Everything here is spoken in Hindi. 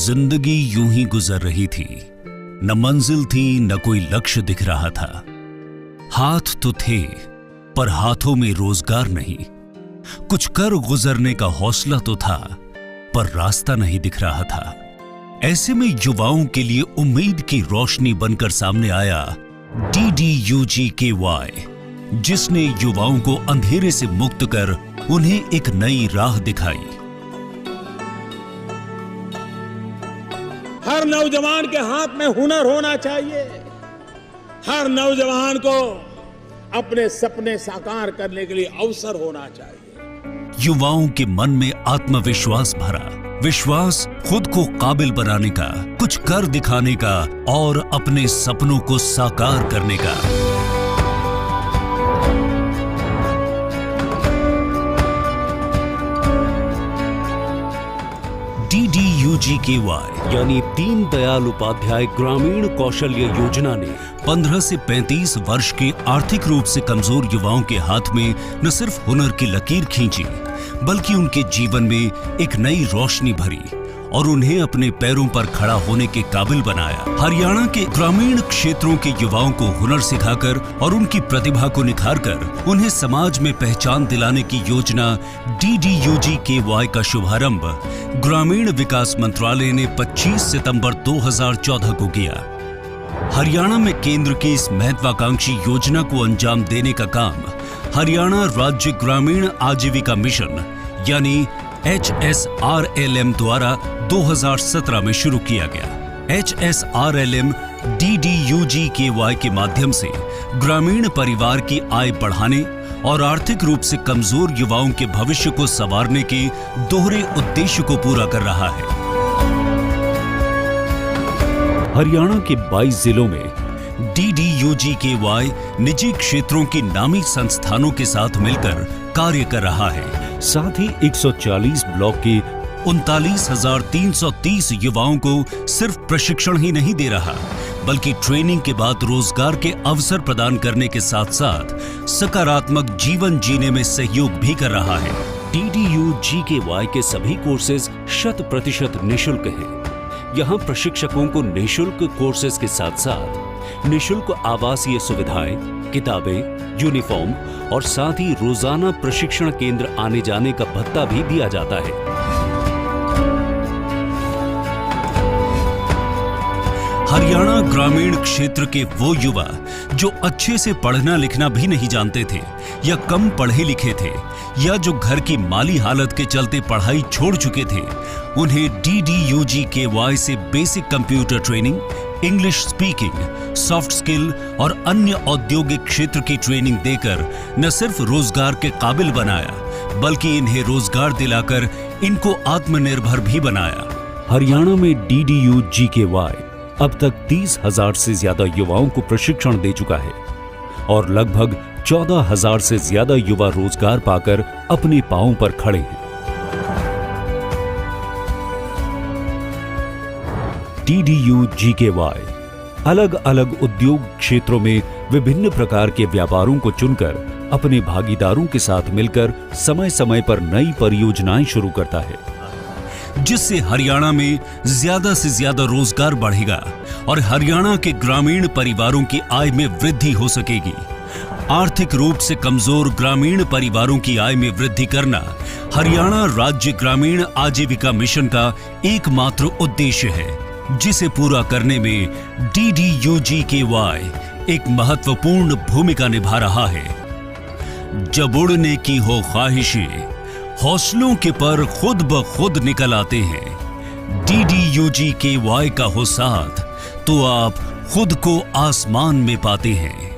जिंदगी यूं ही गुजर रही थी। न मंजिल थी न कोई लक्ष्य दिख रहा था। हाथ तो थे पर हाथों में रोजगार नहीं। कुछ कर गुजरने का हौसला तो था पर रास्ता नहीं दिख रहा था। ऐसे में युवाओं के लिए उम्मीद की रोशनी बनकर सामने आया DDUGKY, जिसने युवाओं को अंधेरे से मुक्त कर उन्हें एक नई राह दिखाई। हर नौजवान के हाथ में हुनर होना चाहिए। हर नौजवान को अपने सपने साकार करने के लिए अवसर होना चाहिए। युवाओं के मन में आत्मविश्वास भरा, विश्वास खुद को काबिल बनाने का, कुछ कर दिखाने का और अपने सपनों को साकार करने का। DDUGKY यानी दीन दयाल उपाध्याय ग्रामीण कौशल्य योजना ने 15 से 35 वर्ष के आर्थिक रूप से कमजोर युवाओं के हाथ में न सिर्फ हुनर की लकीर खींची, बल्कि उनके जीवन में एक नई रोशनी भरी और उन्हें अपने पैरों पर खड़ा होने के काबिल बनाया। हरियाणा के ग्रामीण क्षेत्रों के युवाओं को हुनर सिखाकर और उनकी प्रतिभा को निखारकर उन्हें समाज में पहचान दिलाने की योजना DDUGKY का शुभारंभ ग्रामीण विकास मंत्रालय ने 25 सितंबर 2014 को किया। हरियाणा में केंद्र की इस महत्वाकांक्षी योजना को अंजाम देने का काम हरियाणा राज्य ग्रामीण आजीविका मिशन यानी HSRLM द्वारा 2017 में शुरू किया गया। HSRLM DDUGKY के माध्यम से ग्रामीण परिवार की आय बढ़ाने और आर्थिक रूप से कमजोर युवाओं के भविष्य को संवारने के दोहरे उद्देश्य को पूरा कर रहा है। हरियाणा के 22 जिलों में DDUGKY निजी क्षेत्रों की नामी संस्थानों के साथ मिलकर कार्य कर रहा है। साथ ही 140 ब्लॉक के 39,330 युवाओं को सिर्फ प्रशिक्षण ही नहीं दे रहा, बल्कि ट्रेनिंग के बाद रोजगार के अवसर प्रदान करने के साथ साथ सकारात्मक जीवन जीने में सहयोग भी कर रहा है। DDUGKY के सभी कोर्सेज 100% निःशुल्क हैं। यहाँ प्रशिक्षकों को निःशुल्क कोर्सेज के साथ साथ निःशुल्क आवासीय सुविधाएं, किताबें, यूनिफॉर्म और साथ ही रोजाना प्रशिक्षण केंद्र आने जाने का भत्ता भी दिया जाता है। हरियाणा ग्रामीण क्षेत्र के वो युवा जो अच्छे से पढ़ना लिखना भी नहीं जानते थे या कम पढ़े लिखे थे या जो घर की माली हालत के चलते पढ़ाई छोड़ चुके थे, उन्हें DDUGKY से basic computer training, English speaking, soft skill और अन्य औद्योगिक क्षेत्र की ट्रेनिंग देकर न सिर्फ रोजगार के काबिल बनाया, बल्कि इन्हें रोजगार दिलाकर इनको आत्मनिर्भर भी बनाया। हरियाणा में DDUGKY अब तक 30,000 से ज्यादा युवाओं को प्रशिक्षण दे चुका है और लगभग 14,000 से ज्यादा युवा रोजगार पाकर अपने पांवों पर खड़े हैं। DDUGKY अलग अलग उद्योग क्षेत्रों में विभिन्न प्रकार के व्यापारों को चुनकर अपने भागीदारों के साथ मिलकर समय समय पर नई परियोजनाएं शुरू करता है, जिससे हरियाणा में ज्यादा से ज्यादा रोजगार बढ़ेगा और हरियाणा के ग्रामीण परिवारों की आय में वृद्धि हो सकेगी। आर्थिक रूप से कमजोर ग्रामीण परिवारों की आय में वृद्धि करना हरियाणा राज्य ग्रामीण आजीविका मिशन का एकमात्र उद्देश्य है, जिसे पूरा करने में DDUGKY एक महत्वपूर्ण भूमिका निभा रहा है। जब उड़ने की हो ख्वाहिशें, हौसलों के पर खुद ब खुद निकल आते हैं। DDUGKY का हो साथ तो आप खुद को आसमान में पाते हैं।